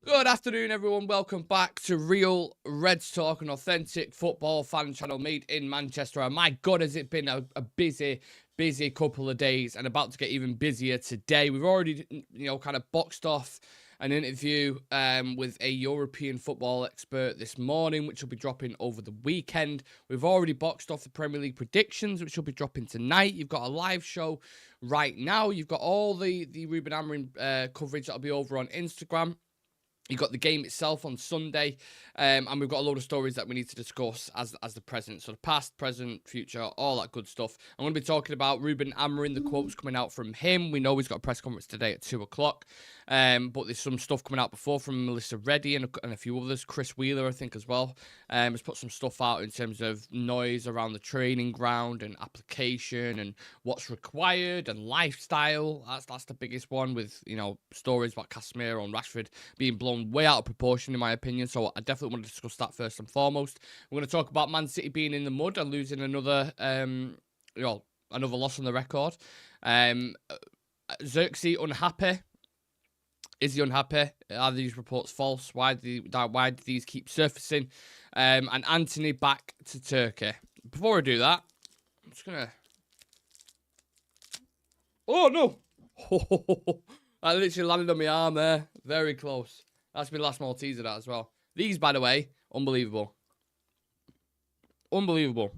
Good afternoon, everyone. Welcome back to Real Reds Talk, an authentic football fan channel made in Manchester. And my God, has it been a busy couple of days and about to get even busier today. We've already, kind of boxed off an interview with a European football expert this morning, which will be dropping over the weekend. We've already boxed off the Premier League predictions, which will be dropping tonight. You've got a live show right now. You've got all the Rúben Amorim coverage that'll be over on Instagram. You've got the game itself on Sunday, and we've got a load of stories that we need to discuss as the present. So the past, present, future, all that good stuff. I'm going to be talking about Rúben Amorim, the quotes coming out from him. We know he's got a press conference today at 2 o'clock, but there's some stuff coming out before from Malacia and a few others. Chris Wheeler, I think, as well, has put some stuff out in terms of noise around the training ground and application and what's required and lifestyle. That's the biggest one with, stories about Casemiro and Rashford being blown way out of proportion, in my opinion. So I definitely want to discuss that first and foremost. We're going to talk about Man City being in the mud and losing another loss on the record. Xerxes unhappy. Is he unhappy? Are these reports false? Why do these keep surfacing? And Anthony back to Turkey. Before I do that, I'm just gonna. Oh no! I literally landed on my arm there. Very close. That's my last Malteser, that as well. These, by the way, unbelievable. Unbelievable.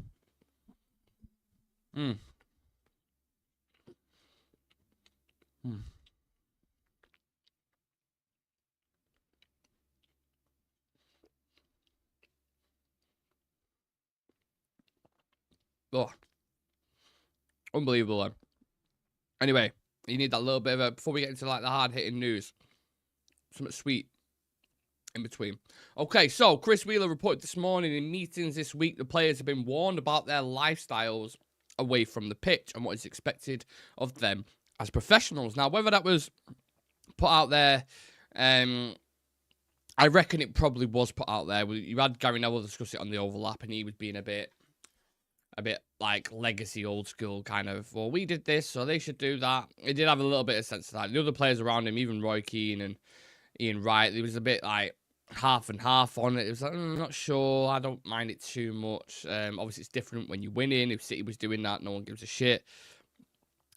Oh. Unbelievable, though. Anyway, you need that little bit of a... Before we get into, the hard-hitting news. Something sweet in between. Okay, so Chris Wheeler reported this morning in meetings this week the players have been warned about their lifestyles away from the pitch and what is expected of them as professionals. Now, whether that was put out there, I reckon it probably was put out there. You had Gary Neville discuss it on the overlap, and he was being a bit like legacy, old school kind of, well, we did this, so they should do that. It did have a little bit of sense to that. The other players around him, even Roy Keane and Ian Wright, it was a bit like half and half on it. It was like, I'm not sure. I don't mind it too much. Obviously, it's different when you win in. If City was doing that, no one gives a shit.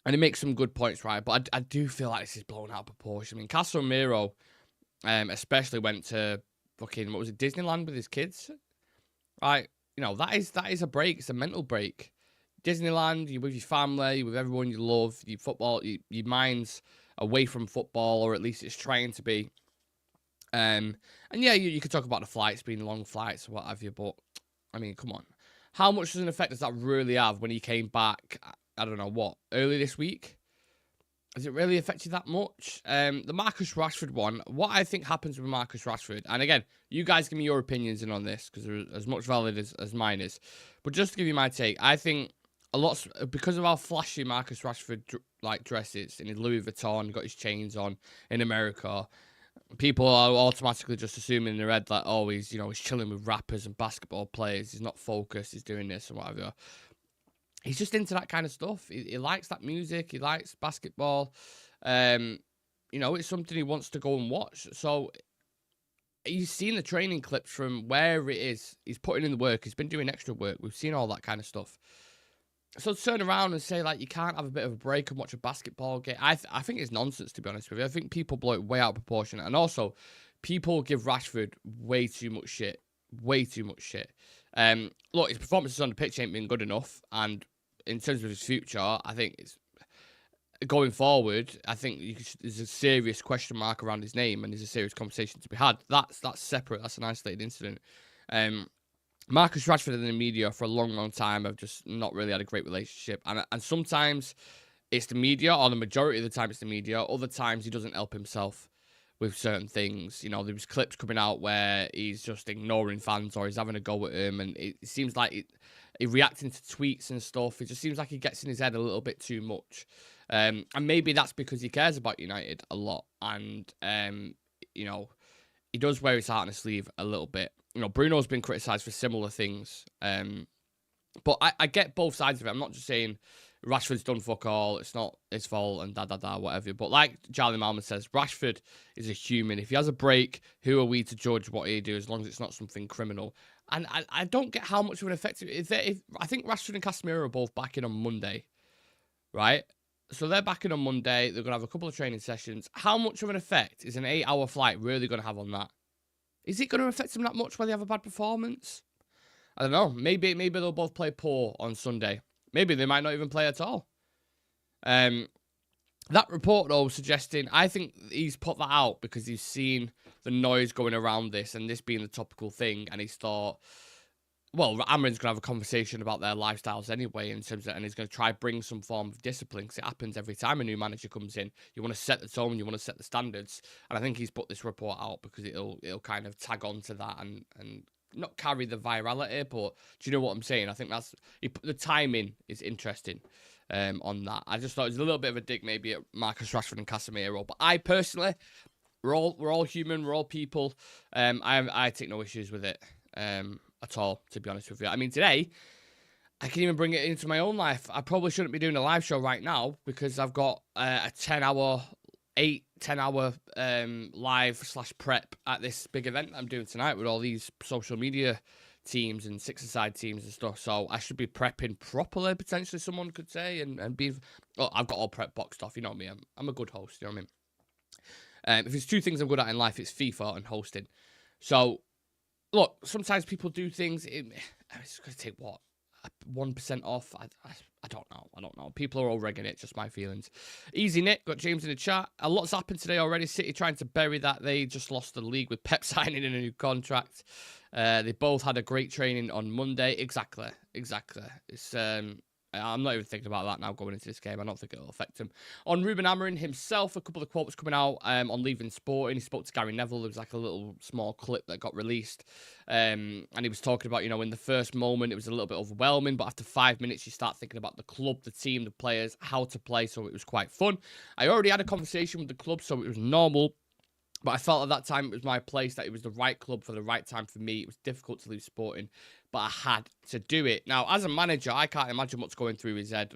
And he makes some good points, right? But I do feel like this is blown out of proportion. I mean, Casemiro, especially went to fucking, what was it, Disneyland with his kids? Right? That is a break. It's a mental break. Disneyland, you're with your family, you're with everyone you love, your football, your mind's away from football, or at least it's trying to be. And yeah, you could talk about the flights being long flights or what have you, but I mean, come on. How much does an effect does that really have when he came back, I don't know, early this week? Has it really affected that much? The Marcus Rashford one, what I think happens with Marcus Rashford, and again, you guys give me your opinions in on this, because they're as much valid as mine is, but just to give you my take, I think because of how flashy Marcus Rashford dresses in his Louis Vuitton, got his chains on in America, people are automatically just assuming in their head that, oh, he's chilling with rappers and basketball players, he's not focused, he's doing this and whatever. He's just into that kind of stuff. He likes that music. He likes basketball. It's something he wants to go and watch. So he's seen the training clips from where it is. He's putting in the work. He's been doing extra work. We've seen all that kind of stuff. So to turn around and say, you can't have a bit of a break and watch a basketball game, I think it's nonsense, to be honest with you. I think people blow it way out of proportion. And also, people give Rashford way too much shit. Way too much shit. Look, his performances on the pitch ain't been good enough. And in terms of his future, I think it's going forward. I think there's a serious question mark around his name, and there's a serious conversation to be had. That's separate. That's an isolated incident. Marcus Rashford and the media for a long time have just not really had a great relationship, and sometimes it's the media, or the majority of the time it's the media. Other times he doesn't help himself with certain things. There was clips coming out where he's just ignoring fans or he's having a go at him, and it seems like he reacting to tweets and stuff. It just seems like he gets in his head a little bit too much. And maybe that's because he cares about United a lot, and he does wear his heart on his sleeve a little bit. Bruno's been criticised for similar things. But I get both sides of it. I'm not just saying Rashford's done fuck all. It's not his fault and whatever. But like Charlie Malman says, Rashford is a human. If he has a break, who are we to judge what he do as long as it's not something criminal? And I don't get how much of an effect. If I think Rashford and Casemiro are both back in on Monday, right? So they're back in on Monday. They're going to have a couple of training sessions. How much of an effect is an 8-hour flight really going to have on that? Is it going to affect them that much when they have a bad performance? I don't know. Maybe they'll both play poor on Sunday. Maybe they might not even play at all. That report, though, suggesting, I think he's put that out because he's seen the noise going around this and this being the topical thing, and he's thought, well, Amorim's going to have a conversation about their lifestyles anyway, in terms of, and he's going to try bring some form of discipline, because it happens every time a new manager comes in. You want to set the tone, you want to set the standards, and I think he's put this report out because it'll kind of tag on to that and not carry the virality, but do you know what I'm saying? I think that's the timing is interesting on that. I just thought it was a little bit of a dig maybe at Marcus Rashford and Casemiro, but I personally, we're all human, we're all people. I take no issues with it at all, to be honest with you. I mean, today I can even bring it into my own life. I probably shouldn't be doing a live show right now because I've got a 10-hour live/prep at this big event I'm doing tonight with all these social media teams and six-a-side teams and stuff. So I should be prepping properly, potentially, someone could say, and be. Oh, I've got all prep boxed off. You know me. I'm a good host. You know what I mean? If there's two things I'm good at in life, it's FIFA and hosting. So, look, sometimes people do things. It's going to take what? 1% off. I don't know. People are all regging it. Just my feelings. Easy Nick got James in the chat. A lot's happened today already. City trying to bury that. They just lost the league with Pep signing in a new contract. They both had a great training on Monday. Exactly. It's I'm not even thinking about that now going into this game. I don't think it'll affect him. On Rúben Amorim himself, a couple of quotes coming out on leaving Sporting. He spoke to Gary Neville. There was like a little small clip that got released. And he was talking about, in the first moment, it was a little bit overwhelming. But after 5 minutes, you start thinking about the club, the team, the players, how to play. So it was quite fun. I already had a conversation with the club, so it was normal. But I felt at that time it was my place, that it was the right club for the right time for me. It was difficult to leave Sporting, but I had to do it. Now, as a manager, I can't imagine what's going through his head,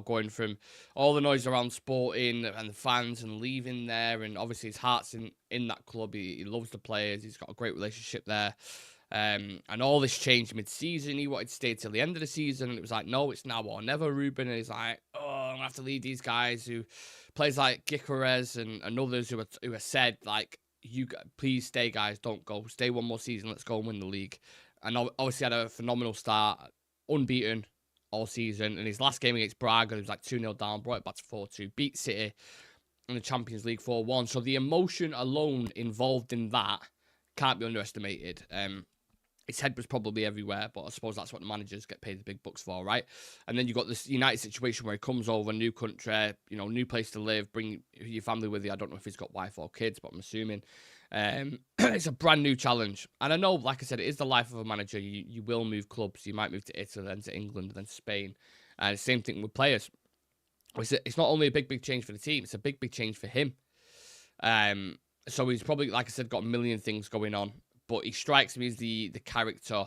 going from all the noise around Sporting and the fans and leaving there. And obviously his heart's in that club. He loves the players. He's got a great relationship there. And all this changed mid-season. He wanted to stay till the end of the season. And it was like, no, it's now or never, Rúben. And he's like, I'm going to have to lead these guys who... Players like Gyökeres and others who are said, like, please stay, guys, don't go. Stay one more season, let's go and win the league. And obviously had a phenomenal start, unbeaten all season. And his last game against Braga, it was like 2-0 down, brought it back to 4-2, beat City in the Champions League 4-1. So the emotion alone involved in that can't be underestimated. His head was probably everywhere, but I suppose that's what the managers get paid the big bucks for, right? And then you've got this United situation where he comes over, new country, new place to live, bring your family with you. I don't know if he's got wife or kids, but I'm assuming. It's a brand new challenge. And I know, like I said, it is the life of a manager. You will move clubs. You might move to Italy, then to England, then to Spain. And the same thing with players. It's not only a big change for the team, it's a big change for him. So he's probably, like I said, got a million things going on. But he strikes me as the character.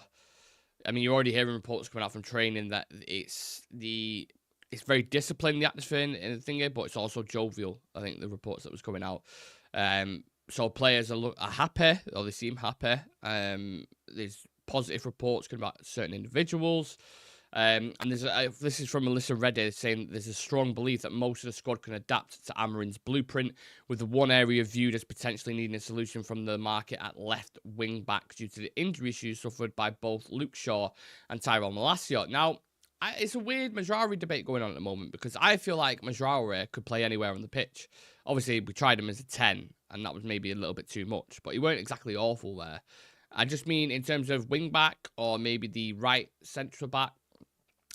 I mean, you're already hearing reports coming out from training that it's very disciplined, the atmosphere and the thing here, but it's also jovial. I think the reports that was coming out. So players are happy, or they seem happy. There's positive reports coming about certain individuals. And this is from Melissa Reddy saying there's a strong belief that most of the squad can adapt to Amorim's blueprint, with the one area viewed as potentially needing a solution from the market at left wing back due to the injury issues suffered by both Luke Shaw and Tyrell Malacia. Now, it's a weird Mazraoui debate going on at the moment because I feel like Mazraoui could play anywhere on the pitch. Obviously, we tried him as a 10, and that was maybe a little bit too much, but he weren't exactly awful there. I just mean in terms of wing back or maybe the right central back.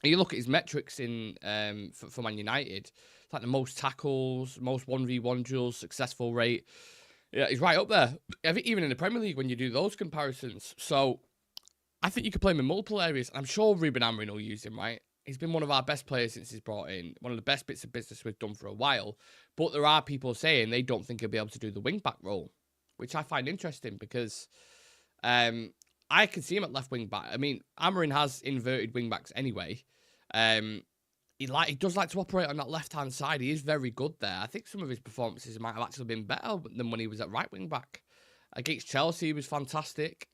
You look at his metrics for Man United, it's like the most tackles, most 1v1 duels, successful rate. Yeah, he's right up there. Even in the Premier League when you do those comparisons. So I think you could play him in multiple areas. I'm sure Rúben Amorim will use him, right? He's been one of our best players since he's brought in. One of the best bits of business we've done for a while. But there are people saying they don't think he'll be able to do the wing-back role, which I find interesting because... I can see him at left wing back. I mean, Amorim has inverted wing backs anyway. he does like to operate on that left-hand side. He is very good there. I think some of his performances might have actually been better than when he was at right wing back. Against Chelsea, he was fantastic.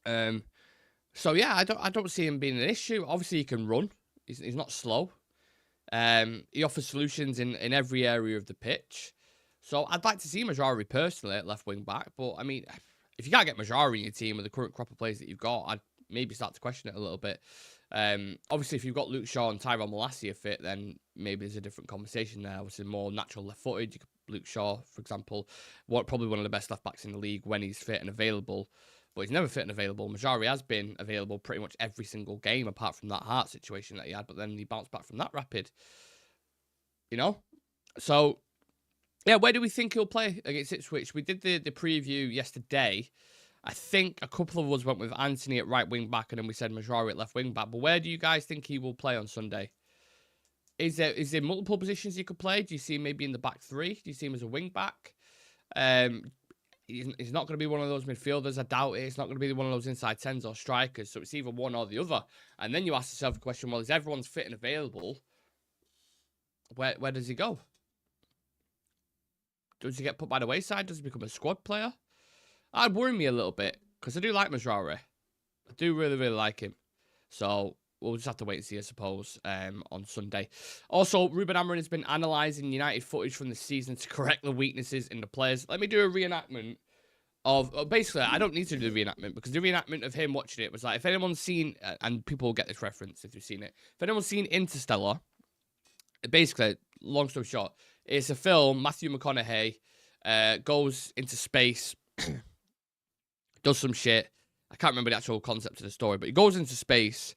So yeah, I don't see him being an issue. Obviously, he can run. He's not slow. He offers solutions in every area of the pitch. So I'd like to see Majari personally at left wing back. But I mean, if you can't get Majari in your team with the current crop of players that you've got, I'd maybe start to question it a little bit. Obviously, if you've got Luke Shaw and Tyrell Malacia fit, then maybe there's a different conversation there. Obviously, more natural left-footed. Luke Shaw, for example, probably one of the best left-backs in the league when he's fit and available. But he's never fit and available. Majari has been available pretty much every single game, apart from that heart situation that he had. But then he bounced back from that rapid. You know? So, yeah, where do we think he'll play against Ipswich? We did the preview yesterday. I think a couple of us went with Anthony at right wing back, and then we said Majari at left wing back. But where do you guys think he will play on Sunday? Is there multiple positions he could play? Do you see him maybe in the back three? Do you see him as a wing back? He's not going to be one of those midfielders. I doubt it. It's not going to be one of those inside tens or strikers. So it's either one or the other. And then you ask yourself the question: well, is everyone's fit and available? Where does he go? Does he get put by the wayside? Does he become a squad player? That'd worry me a little bit, because I do like Majari. I do really, really like him. So we'll just have to wait and see, I suppose, on Sunday. Also, Rúben Amorim has been analysing United footage from the season to correct the weaknesses in the players. Let me do a reenactment of... basically, I don't need to do the reenactment, because the reenactment of him watching it was like, if anyone's seen... and people will get this reference if you've seen it. If anyone's seen Interstellar, basically, long story short, it's a film, Matthew McConaughey goes into space... does some shit. I can't remember the actual concept of the story, but he goes into space,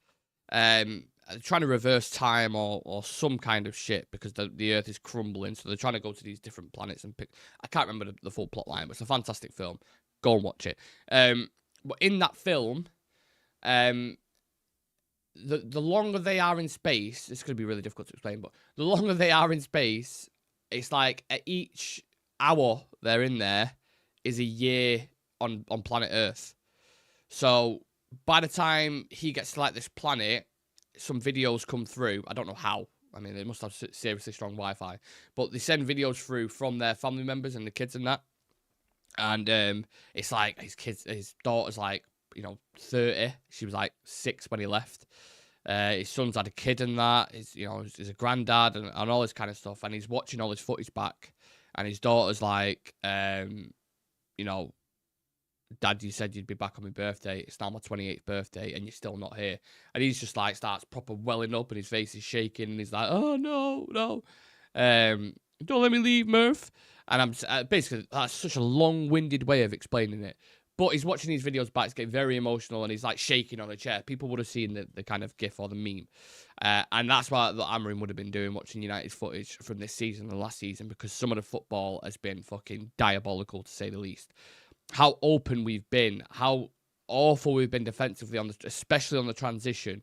trying to reverse time or some kind of shit because the Earth is crumbling. So they're trying to go to these different planets and pick. I can't remember the full plot line, but it's a fantastic film. Go and watch it. But in that film, the longer they are in space, it's going to be really difficult to explain, but the longer they are in space, it's like at each hour they're in there is a year on planet Earth. So by the time he gets to like this planet, some videos come through. I don't know how. I mean, they must have seriously strong Wi-Fi. But they send videos through from their family members and the kids and that. And it's like his daughter's like, 30. She was like 6 when he left. His son's had a kid and that. He's a granddad and all this kind of stuff. And he's watching all his footage back. And his daughter's like, Dad, you said you'd be back on my birthday. It's now my 28th birthday, and you're still not here. And he's just like starts proper welling up, and his face is shaking, and he's like, "Oh no, don't let me leave, Murph." And I'm basically that's such a long-winded way of explaining it. But he's watching these videos back, it's getting very emotional, and he's like shaking on a chair. People would have seen the kind of gif or the meme, and that's what Amorim would have been doing, watching United's footage from this season and last season, because some of the football has been fucking diabolical to say the least. How open we've been, how awful we've been defensively, especially on the transition.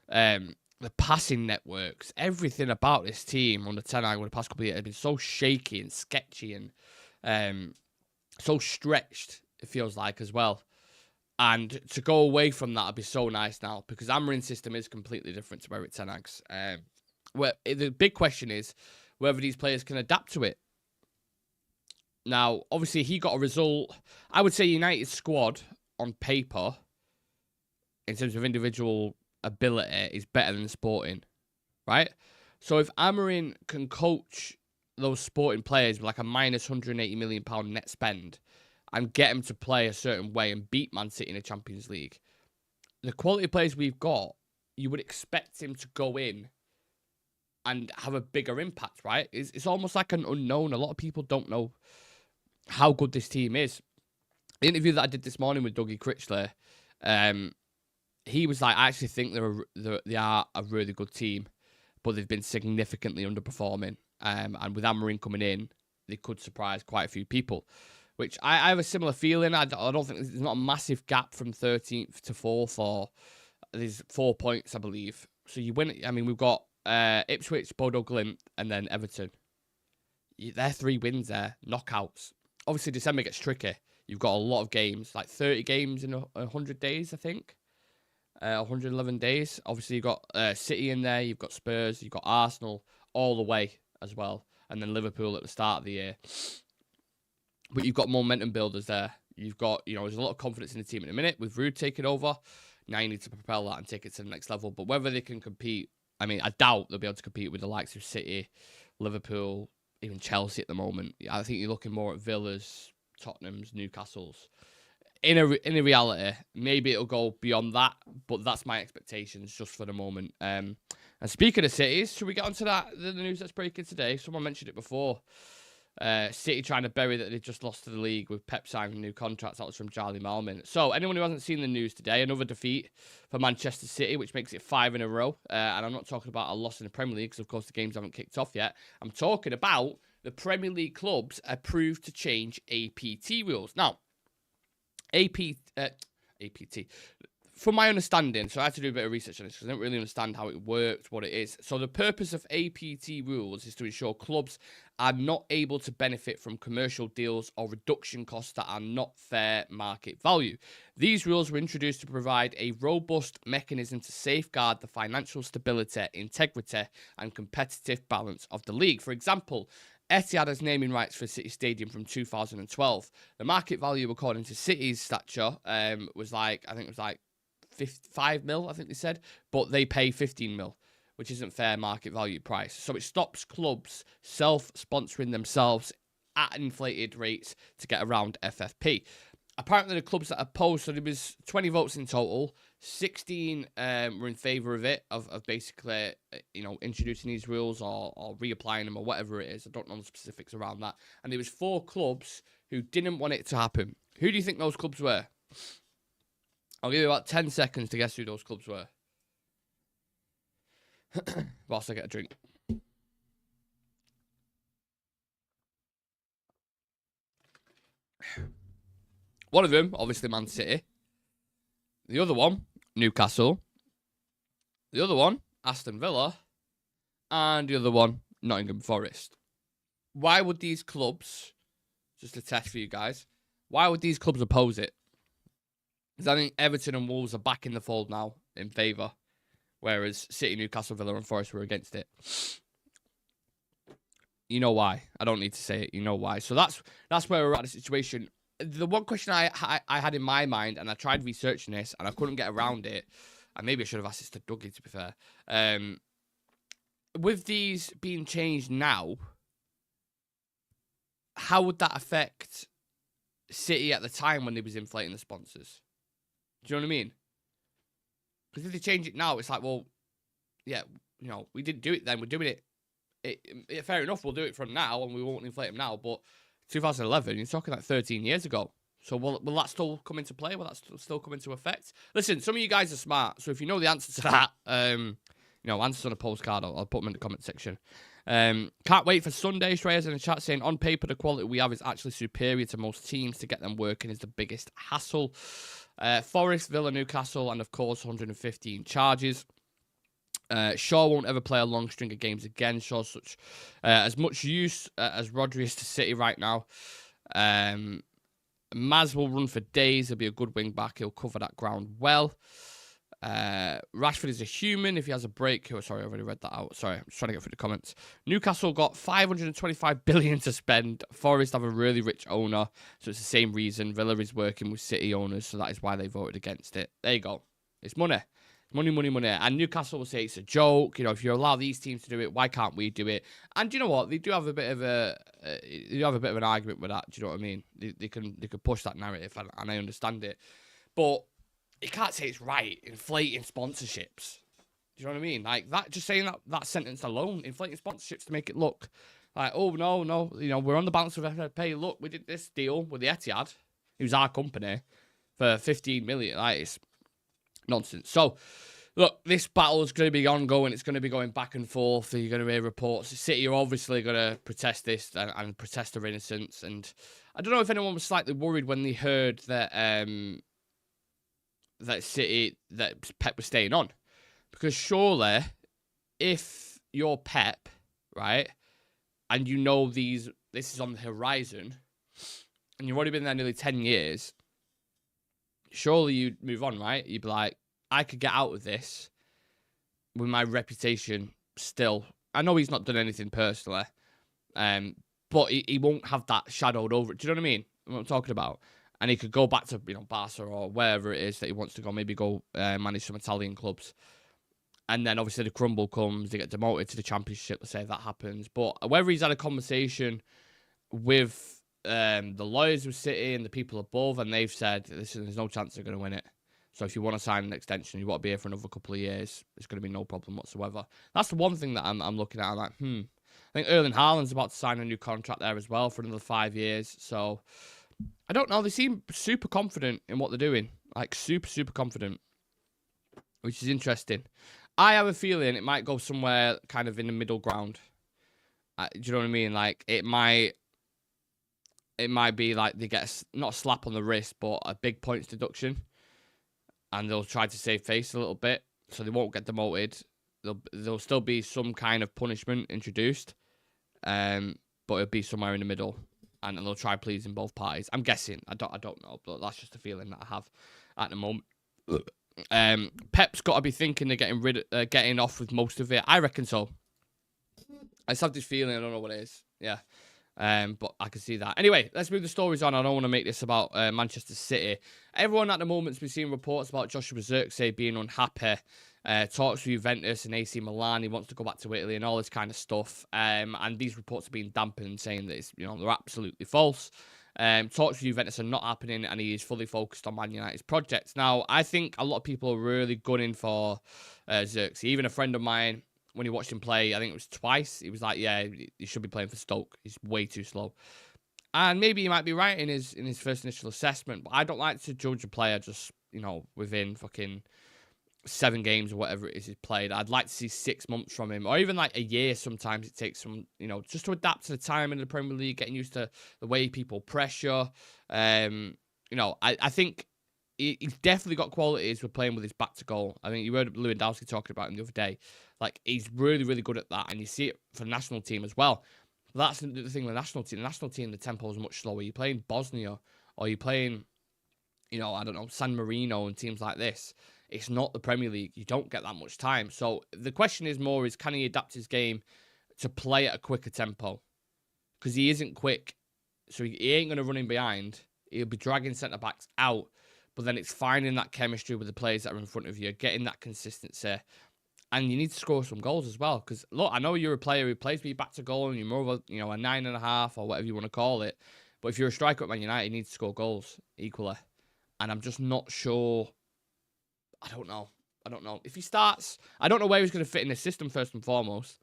The passing networks, everything about this team under Ten Hag over the past couple of years has been so shaky and sketchy and so stretched, it feels like, as well. And to go away from that would be so nice now, because Amorim's system is completely different to Eric Ten Hag's. The big question is whether these players can adapt to it. Now, obviously, he got a result. I would say United's squad, on paper, in terms of individual ability, is better than Sporting, right? So if Amorim can coach those Sporting players with like a minus £180 million net spend and get them to play a certain way and beat Man City in the Champions League, the quality of players we've got, you would expect him to go in and have a bigger impact, right? It's almost like an unknown. A lot of people don't know how good this team is. The interview that I did this morning with Dougie Critchley, he was like, I actually think they are a really good team, but they've been significantly underperforming. And with Amorim coming in, they could surprise quite a few people, which I have a similar feeling. I don't think there's not a massive gap from 13th to 4th, or there's 4 points, I believe. So you win. I mean, we've got Ipswich, Bodo Glimt, and then Everton. They're 3 wins there, knockouts. Obviously, December gets tricky. You've got a lot of games, like 30 games in 100 days, I think. 111 days. Obviously, you've got City in there, you've got Spurs, you've got Arsenal all the way as well, and then Liverpool at the start of the year. But you've got momentum builders there. You've got, there's a lot of confidence in the team in a minute with Ruud taking over. Now you need to propel that and take it to the next level. But whether they can compete, I mean, I doubt they'll be able to compete with the likes of City, Liverpool, even Chelsea at the moment. I think you're looking more at Villas, Tottenham's, Newcastle's. In a reality, maybe it'll go beyond that, but that's my expectations just for the moment. And speaking of cities, should we get onto that? The news that's breaking today. Someone mentioned it before. City trying to bury that they just lost to the league with Pep signing new contracts. That was from Charlie Malman. So anyone who hasn't seen the news today, another defeat for Manchester City, which makes it 5 in a row. And I'm not talking about a loss in the Premier League because, of course, the games haven't kicked off yet. I'm talking about the Premier League clubs approved to change APT rules. Now, APT. From my understanding, so I had to do a bit of research on this because I don't really understand how it works, what it is. So the purpose of APT rules is to ensure clubs are not able to benefit from commercial deals or reduction costs that are not fair market value. These rules were introduced to provide a robust mechanism to safeguard the financial stability, integrity, and competitive balance of the league. For example, Etihad has naming rights for City Stadium from 2012. The market value, according to City's stature, was like 5 mil, I think they said, but they pay 15 mil, which isn't fair market value price. So it stops clubs self-sponsoring themselves at inflated rates to get around FFP. Apparently, the clubs that opposed, so there was 20 votes in total, 16 were in favour of it, of basically, introducing these rules or reapplying them or whatever it is. I don't know the specifics around that. And there was 4 clubs who didn't want it to happen. Who do you think those clubs were? I'll give you about 10 seconds to guess who those clubs were. Whilst I get a drink. One of them, obviously, Man City. The other one, Newcastle. The other one, Aston Villa. And the other one, Nottingham Forest. Why would these clubs, just a test for you guys, why would these clubs oppose it? Because I think Everton and Wolves are back in the fold now in favour, whereas City, Newcastle, Villa and Forest were against it. You know why. I don't need to say it. You know why. So that's where we're at the situation. The one question I had in my mind, and I tried researching this, and I couldn't get around it, and maybe I should have asked this to Dougie, to be fair. With these being changed now, how would that affect City at the time when they was inflating the sponsors? Do you know what I mean? Because if they change it now, it's like, well, yeah, we didn't do it then. We're doing it. Fair enough, we'll do it from now, and we won't inflate them now. But 2011, you're talking like 13 years ago. So will that still come into play? Will that still come into effect? Listen, some of you guys are smart, so if you know the answer to that, answers on a postcard, I'll put them in the comment section. Can't wait for Sunday. Shreyas in the chat saying, on paper, the quality we have is actually superior to most teams. To get them working is the biggest hassle. Forest, Villa, Newcastle, and of course 115 charges. Shaw won't ever play a long string of games again. Shaw's such as much use as Rodri is to City right now. Maz will run for days. He'll be a good wing back. He'll cover that ground well. Rashford is a human. If he has a break, sorry, I already read that out. Sorry, I'm just trying to get through the comments. Newcastle got 525 billion to spend. Forest have a really rich owner, so it's the same reason. Villa is working with City owners, so that is why they voted against it. There you go. It's money. Money, money, money. And Newcastle will say it's a joke. If you allow these teams to do it, why can't we do it? And you know what? They do have a bit of an argument with that. Do you know what I mean? They can push that narrative, and I understand it. But you can't say it's right, inflating sponsorships. Do you know what I mean? Like that, just saying that sentence alone, inflating sponsorships to make it look like, oh, no, we're on the balance of FFP. Look, we did this deal with the Etihad, who's our company, for 15 million. Like, it's nonsense. So, look, this battle is going to be ongoing. It's going to be going back and forth. You're going to hear reports. The City are obviously going to protest this and protest their innocence. And I don't know if anyone was slightly worried when they heard that that Pep was staying on. Because surely, if you're Pep, right, and you know this is on the horizon, and you've already been there nearly 10 years, surely you'd move on, right? You'd be like, I could get out of this with my reputation still. I know he's not done anything personally, but he won't have that shadowed over it. Do you know what I mean? What I'm talking about? And he could go back to, Barca or wherever it is that he wants to go. Maybe go manage some Italian clubs. And then obviously the crumble comes, they get demoted to the Championship. Let's say that happens. But whether he's had a conversation with the lawyers of City and the people above, and they've said, listen, there's no chance they're going to win it. So if you want to sign an extension, you want to be here for another couple of years, it's going to be no problem whatsoever. That's the one thing that I'm looking at. I'm like, I think Erling Haaland's about to sign a new contract there as well for another 5 years. So I don't know. They seem super confident in what they're doing. Like super, super confident, which is interesting. I have a feeling it might go somewhere kind of in the middle ground. Do you know what I mean? Like it might be like they get not a slap on the wrist, but a big points deduction, and they'll try to save face a little bit, so they won't get demoted. There'll still be some kind of punishment introduced, but it'll be somewhere in the middle, and they'll try pleasing both parties. I'm guessing. I don't know, but that's just a feeling that I have at the moment. Pep's got to be thinking of getting off with most of it. I reckon so. I just have this feeling. I don't know what it is. Yeah. But I can see that. Anyway, let's move the stories on. I don't want to make this about Manchester City. Everyone at the moment's been seeing reports about Joshua Zirkzee being unhappy. Talks with Juventus and AC Milan. He wants to go back to Italy and all this kind of stuff. And these reports are being dampened, saying that it's, they're absolutely false. Talks with Juventus are not happening, and he is fully focused on Man United's projects. Now, I think a lot of people are really gunning for Zirkzee. Even a friend of mine, when he watched him play, I think it was twice, he was like, yeah, he should be playing for Stoke. He's way too slow. And maybe he might be right in his first initial assessment, but I don't like to judge a player just, within fucking 7 games or whatever it is he's played. I'd like to see 6 months from him, or even like a year. Sometimes it takes some, just to adapt to the time in the Premier League, getting used to the way people pressure. I think he's definitely got qualities for playing with his back to goal. I think you heard Lewandowski talking about him the other day. Like, he's really, really good at that, and you see it for the national team as well. But that's the thing with the national team. The national team, the tempo is much slower. You're playing Bosnia, or you're playing, I don't know, San Marino and teams like this. It's not the Premier League. You don't get that much time. So the question is more can he adapt his game to play at a quicker tempo? Because he isn't quick. So he ain't going to run in behind. He'll be dragging centre-backs out. But then it's finding that chemistry with the players that are in front of you, getting that consistency. And you need to score some goals as well. Because, look, I know you're a player who plays with your back to goal and you're more of a 9.5 or whatever you want to call it. But if you're a striker at Man United, you need to score goals equally. And I'm just not sure. I don't know. If he starts, I don't know where he's going to fit in the system first and foremost.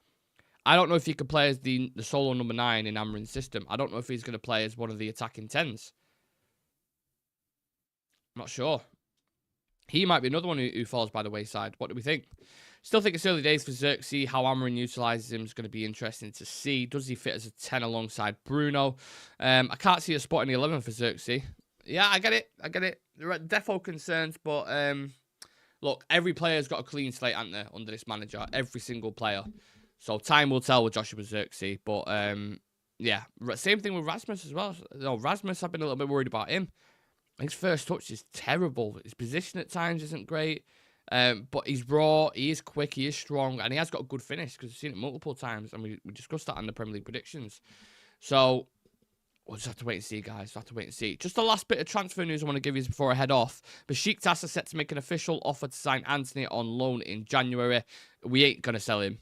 I don't know if he could play as the solo number 9 in Amorim's system. I don't know if he's going to play as one of the attacking 10s. I'm not sure. He might be another one who falls by the wayside. What do we think? Still think it's early days for Zirkzee. How Amorim utilises him is going to be interesting to see. Does he fit as a 10 alongside Bruno? I can't see a spot in the 11 for Zirkzee. Yeah, I get it. There are defo concerns, but look, every player's got a clean slate, haven't they, under this manager? Every single player. So time will tell with Joshua Zirkzee. But yeah, same thing with Rasmus as well. Rasmus, I've been a little bit worried about him. His first touch is terrible. His position at times isn't great. But he's raw, he is quick, he is strong, and he has got a good finish because we've seen it multiple times, and we discussed that in the Premier League predictions. So we'll just have to wait and see, guys. We'll have to wait and see. Just the last bit of transfer news I want to give you before I head off. Besiktas are set to make an official offer to sign Anthony on loan in January. We ain't going to sell him,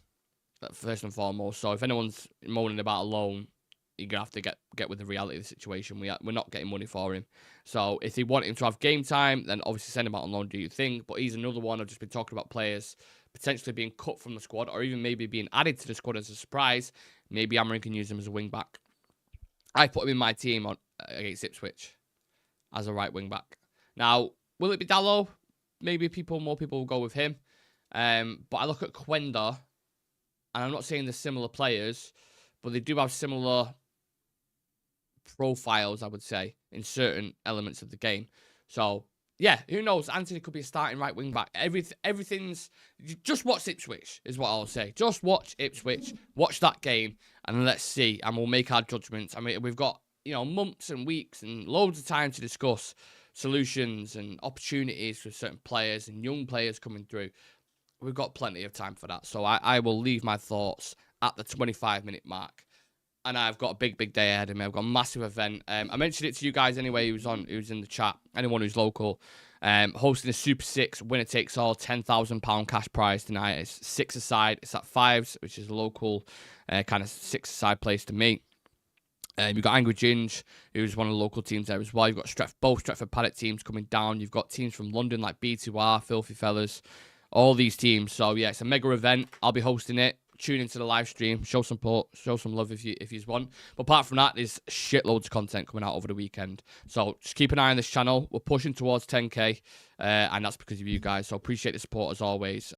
first and foremost. So if anyone's moaning about a loan, you're going to have to get with the reality of the situation. We're not getting money for him. So if they want him to have game time, then obviously send him out on loan, do you think? But he's another one. I've just been talking about players potentially being cut from the squad or even maybe being added to the squad as a surprise. Maybe Amorim can use him as a wing-back. I put him in my team against Ipswich as a right wing-back. Now, will it be Dalot? Maybe more people will go with him. But I look at Quenda, and I'm not saying they're similar players, but they do have similar profiles, I would say, in certain elements of the game. So, yeah, who knows? Anthony could be a starting right wing back. Everything's... Just watch Ipswich, is what I'll say. Just watch Ipswich, watch that game, and let's see, and we'll make our judgments. I mean, we've got, months and weeks and loads of time to discuss. solutions and opportunities for certain players and young players coming through. We've got plenty of time for that. So I will leave my thoughts at the 25-minute mark. And I've got a big day ahead of me. I've got a massive event. I mentioned it to you guys anyway. Who's in the chat. Anyone who's local. Hosting a Super 6 winner takes all £10,000 cash prize tonight. It's 6-a-side. It's at Fives, which is a local kind of 6-a-side place to meet. You've got Angry Ginge, who's one of the local teams there as well. You've got both Stretford Paddock teams coming down. You've got teams from London like B2R, Filthy Fellas, all these teams. So yeah, it's a mega event. I'll be hosting it. Tune into the live stream, show some love if you want. But apart from that, there's shitloads of content coming out over the weekend. So just keep an eye on this channel. We're pushing towards 10k, and that's because of you guys. So appreciate the support as always.